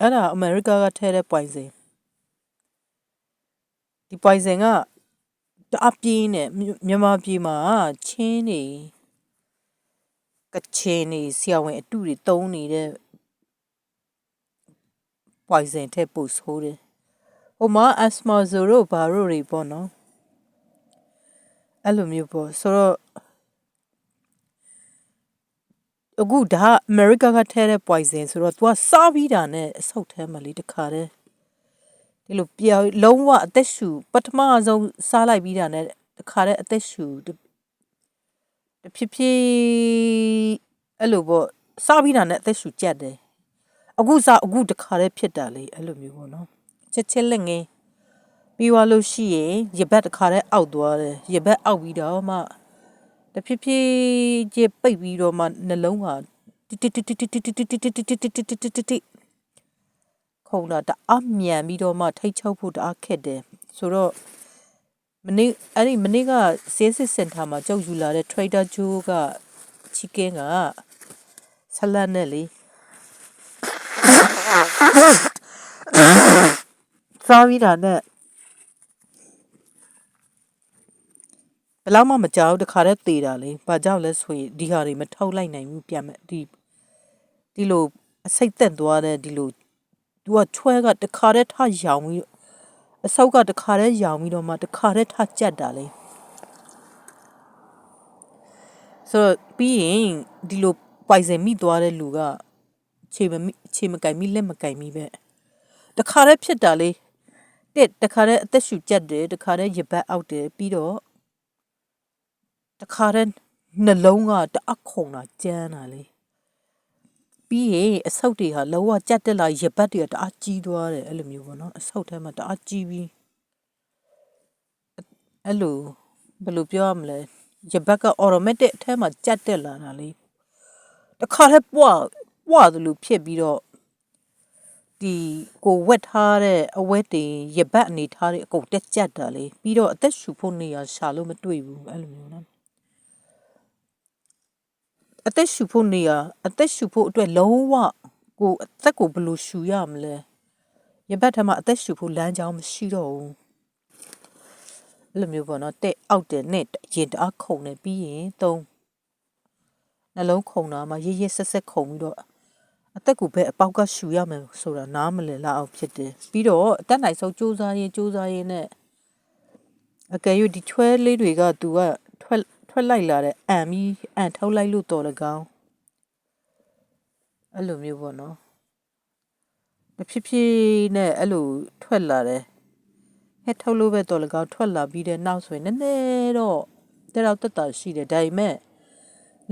အဲ့ဒါအမေရိကကထဲတဲ့ poison ဒီ poison ကတအပြင်းနဲ့မြန်မာပြည်မှာချင်းနေကချင်နေဆရာဝန်အတူတွေတုံးနေတဲ့ poison ထဲပို့ဆိုးတယ်ဟိုမှာ asthma ဆိုတော့ဘာလို့တွေပေါ့နော်အဲ့လိုမျိုးပေါ့ဆိုတော့အခုဒါအမေရိကကထဲတဲ့ poison ဆိုတော့ तू ကစားပြီးတာနဲ့အဆုတ်ထဲမှာလေတခါတည်းဒီလိုပြောင်းလုံးဝအသက်ရှူပထမဆုံးစားလိုက်ပြီးတာနဲ့တခါတည်းအသက်ရှူတဖြည်းဖြည်းအဲ့လိုပေါ့စားပြီးတာနဲ့အသက်ရှူကြက်တယ်အခုတခါတည်းဖြစ်တာလေအဲ့လိုမျိုးပေါ့နော်ချက်ချက်လက်ငင်းပြီးသွားလို့ရှိရင်ရဘက်တခါတည်းအောက်သွားတယ်ရဘက်အောက်ပြီးတော့မှတဖြည်းဖြည်းချင်းပိတ်ပြီးတော့မှနှလုံးကတိတိတိတိတိတိတိတိတိတိတိတိတိခုံတာတအားမြန်ပြီးတော့မှထိတ်ချုပ်ဖို့တအားခက်တယ်ဆိုတော့မနေ့ကဆေးစစ်စင်တာမှာကြောက်ယူလာတဲ့ Trader Joe က chicken ကဆလတ်နဲ့လေစားပြီးတာနဲ့ဘယ်လောက်မှမကြောက်တခါတည်းသေတာလေဘာကြောက်လဲဆိုရင်ဒီဟာတွေမထုတ်လိုက်နိုင်ဘူးပြန်မဲ့ဒီလိုအစိတ်သက်သွားတဲ့ဒီလိုသူကချွဲကတခါတည်းထရောင်ပြီးအဆုတ်ကတခါတည်းရောင်ပြီးတော့မှတခါတည်းထကြက်တာလေဆိုတော့ပြီးရင်ဒီလိုပိုင်စင်မိသွားတဲ့လူကခြေမကင်မိလက်မကင်မိပဲတခါတည်းဖြစ်တာလေတခါတည်းအသက်ရှူကြက်တယ်တခါတည်းရပတ်အောက်တယ်ပြီးတော့တခါတည်းနှလုံးကတအခုံတာကြမ်းတာလေပြီးရင်အဆုတ်တွေဟာလောကကြက်တက်လာရပတ်တွေကတအားကြီးသွားတယ်အဲ့လိုမျိုးပေါ့နော်အဆုတ်ထဲမှာတအားကြီးပြီးအဲ့လိုဘယ်လိုပြောရမလဲရဘက်က automatic အထဲမှာကြက်တက်လာတာလေတခါတည်းပွားသလိုဖြစ်ပြီးတော့ဒီကိုဝက်ထားတဲ့အဝက်တွေရပတ်အနေထားတွေအကုန်တက်ကြက်တာလေပြီးတော့အသက်ရှူဖို့နေရာရှာလို့မတွေ့ဘူးအဲ့လိုမျိုးနော်အသက်ရှူဖို့နေရာအသက်ရှူဖို့အတွက်လုံးဝကိုအသက်ကိုဘယ်လိုရှူရမလဲရပတ်ထဲမှာအသက်ရှူဖို့လမ်းကြောင်းမရှိတော့ဘူးအဲ့လိုမျိုးပေါ့နော်တဲ့အောက်တယ်နဲ့ရင်တအားခုန်နေပြီးရင်နှလုံးခုန်တာမှရဆက်ခုန်ပြီးတော့အသက်ကိုပဲအပေါက်ကရှူရမယ်ဆိုတာနားမလည်လောက်အောင်ဖြစ်တယ်ပြီးတော့အသက်နိုင်ဆုံးစူးစမ်းရင်နဲ့အကယ်၍ဒီချွဲလေးတွေကသူကထွက်လိုက်လာတဲ့အန်ထုတ်လိုက်လို့တော်လကောင်းအဲ့လိုမျိုးပေါ့နော်တဖြည်းဖြည်းနဲ့အဲ့လိုထွက်လာတယ်ဟဲ့ထုတ်လို့ပဲတော်လကောင်းထွက်လာပြီးတဲ့နောက်ဆိုရင်နည်းနည်းတော့တက်တာရှိတယ်ဒါပေမဲ့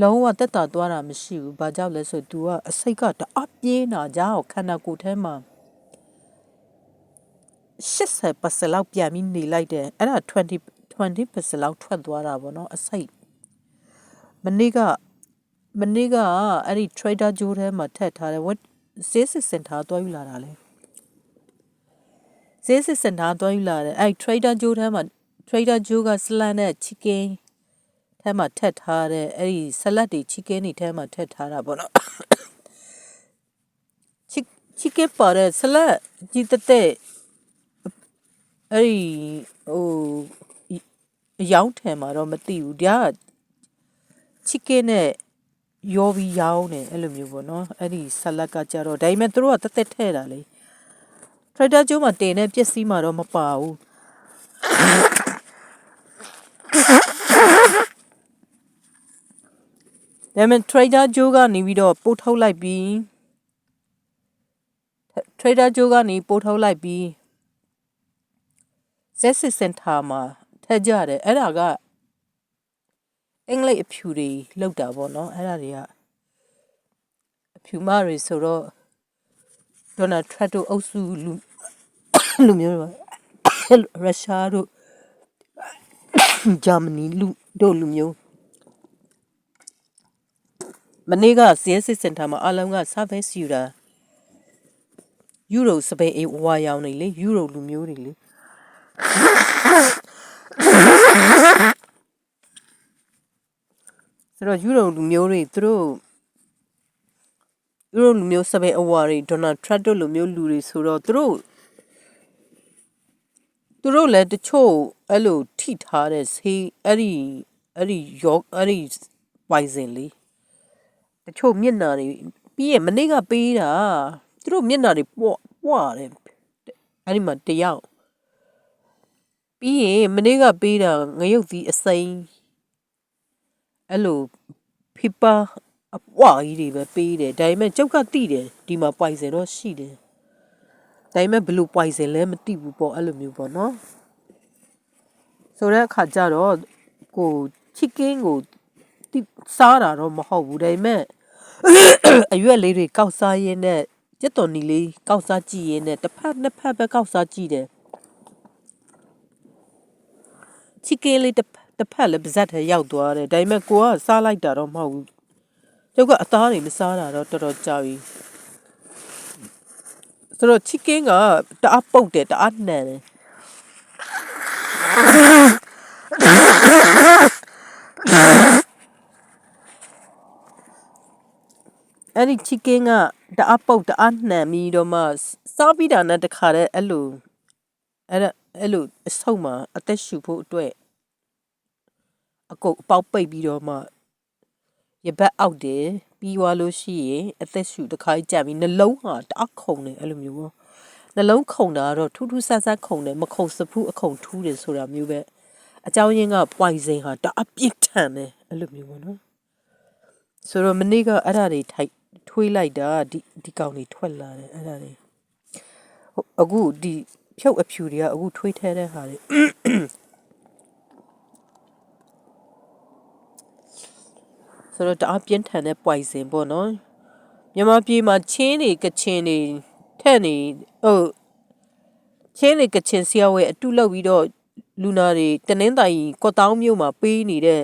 လုံးဝတက်တာသွားတာမရှိဘူးဘာကြောင့်လဲဆို तू ကအစိတ်ကတအပြင်းတာကြောက်ခန္ဓာကိုယ်ထဲမှာ80%လောက်ပြန်ပြီးနေလိုက်တယ်အဲ့ဒါ20%လောက်ထွက်သွားတာပေါ့နော်အစိတ်မနေ့ကအဲ့ဒီ Trader Joe ထဲမှာထည့်ထားတဲ့ဆေးစစ်စင်တာတွားယူလာတာလေဆေးစစ်စင်တာတွားယူလာတယ်အဲ့ Trader Joe ထဲမှာ Trader Joe ကဆလန်နဲ့ chicken ထဲမှာထည့်ထားတဲ့အဲ့ဒီဆလတ်တွေ chicken တွေထဲမှာထည့်ထားတာပေါ့နော် chicken ပါတဲ့ဆလတ်ကြီးတဲ့အဲ့ဒီဟိုအယောင်းထဲမှာတော့မသိဘူးဒါက chicken နဲ့ရောပြီးရောင်းတယ်အဲ့လိုမျိုးပေါ့နော်အဲ့ဒီဆလတ်ကကြတော့ဒါပေမဲ့သူတို့ကတက်ထဲ့တာလေ Trader Joe မှာတင်တဲ့ပစ္စည်းမှာတော့မပါဘူးဒါပေမဲ့ Trader Joe ကနေပြီးတော့ပို့ထုတ်လိုက်ပြီး Trader Joe ကနေပို့ထုတ်လိုက်ပြီးZessit Center မှာထည့်ကြတယ်အဲ့ဒါကအင်္ဂလိပ်အဖြူတွေလောက်တာပေါ့နော်အဲ့ဒါတွေကအဖြူမတွေဆိုတော့ဒေါ်နယ်ထရတ်တို့အုပ်စုလူမျိုးတွေရုရှားတို့ဂျာမနီတို့လူမျိုးမနေ့က Zessit Center မှာအလုံးက service ယူတာယူရိုစပယ်အေဝါရောင်နေလေယူရိုလူမျိုးတွေလေဆိုတော့ယူရိုလူမျိုးတွေသူတို့ တို့လူမျိုးစပယ်အဝါတွေဒေါ်နယ်ထရန့်တို့လူမျိုးလူတွေဆိုတော့သူတို့လည်းတချို့အဲ့လိုထိထားတဲ့ဆေးအဲ့ဒီပိုင်စင်လေးတချို့မျက်နှာတွေပြီးရမနေ့ကပေးတာသူတို့မျက်နှာတွေပွားတယ်အဲ့ဒီမှာတယောက်ပြီးရင်မနေ့ကပေးတာငရုတ်သီးအစိမ်းအဲ့လိုဖိပါအပွားကြီးတွေပဲပေးတယ်ဒါပေမဲ့ကျုပ်ကတိတယ်ဒီမှာပိုင်စင်တော့ရှိတယ်ဒါပေမဲ့ဘယ်လိုပိုင်စင်လဲမသိဘူးပေါ့အဲ့လိုမျိုးပေါ့နော်ဆိုတဲ့အခါကျတော့ကိုချစ်ကင်းကိုစားတာတော့မဟုတ်ဘူးဒါပေမဲ့အရွက်လေးတွေကောက်စားရင်းနဲ့ကျက်တော်နီလေးကောက်စားကြည့်ရင်းနဲ့တစ်ဖက်နှစ်ဖက်ပဲကောက်စားကြည့်တယ်ချစ်ကင်းလေးတစ်ဖက်လည်းပါဇက်ထဲရောက်သွားတယ်ဒါပေမဲ့ကိုကစားလိုက်တာတော့မဟုတ်ဘူးကျုပ်ကအသားတွေမစားတာတော့တော်တော်ကြာပြီဆိုတော့ချစ်ကင်းကတအားပုတ်တယ်တအားနှံတယ်အဲ့ဒီ chicken ကတအားပုတ်တအားနှံပြီးတော့မှစားပြီးတာနဲ့တခါတည်းအဲ့လိုအဆုတ်မှာအသက်ရှူဖို့အတွက်အကုတ်အပေါက်ပိတ်ပြီးတော့မှရပတ်အောက်တယ်ပြီးသွားလို့ရှိရင်အသက်ရှူတစ်ခါကြံပြီးနှလုံးဟာတအားခုန်တယ်အဲ့လိုမျိုးပေါ့နှလုံးခုန်တာတော့ထူးထူးဆန်းဆန်းခုန်တယ်မခုန်စဖူးအခုန်ထူးတယ်ဆိုတာမျိုးပဲအကြောင်းရင်းကပွိုင်စင်ဟာတအားပြင်းထန်တယ်အဲ့လိုမျိုးပေါ့နော်ဆိုတော့မနေ့ကအဲ့ဒါတွေထွေးလိုက်တာဒီကောင်တွေထွက်လာတယ်အဲ့ဒါတွေအခုဒီဖြုတ်အဖြူတွေကအခုထွေးထဲတဲ့ဟာတွေဆိုတော့တအားပြင်းထန်တဲ့ပွိုင်စင်ပေါ့နော်မြန်မာပြည်မှာချင်းတွေကချင်တွေထက်နေချင်းတွေကချင်ဆရာဝဲအတူလောက်ပြီးတော့လူနာတွေတနင်္သာရီကော့တောင်းမြို့မှာပေးနေတဲ့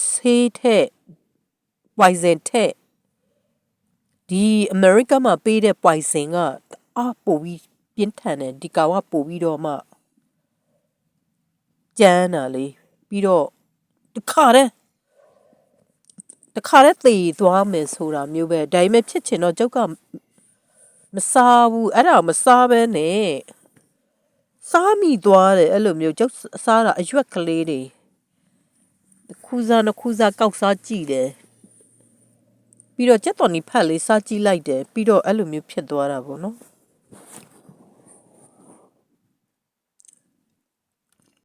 ဆေးထက်ပွိုင်စင်ထက်ဒီအမေရိကမှာပေးတဲ့ပွိုင်စင်ကပိုပြီးပြင်းထန်တယ်ဒီကောင်ကပိုပြီးတော့မှကျန်းတာလေပြီးတော့တခါတည်းသေသွားမယ်ဆိုတာမျိုးပဲဒါပေမဲ့ဖြစ်ချင်တော့ကျုပ်ကမစားဘူးအဲ့ဒါမစားဘဲနဲ့စားမိသွားတယ်အဲ့လိုမျိုးကျုပ်စားတာအရွက်ကလေးတွေခူးစားကောက်စားကြည့်တယ်ပြီးတော့ကြက်တော်နီဖက်လေးစားကြည့်လိုက်တယ်ပြီးတော့အဲ့လိုမျိုးဖြစ်သွားတာပေါ့နော်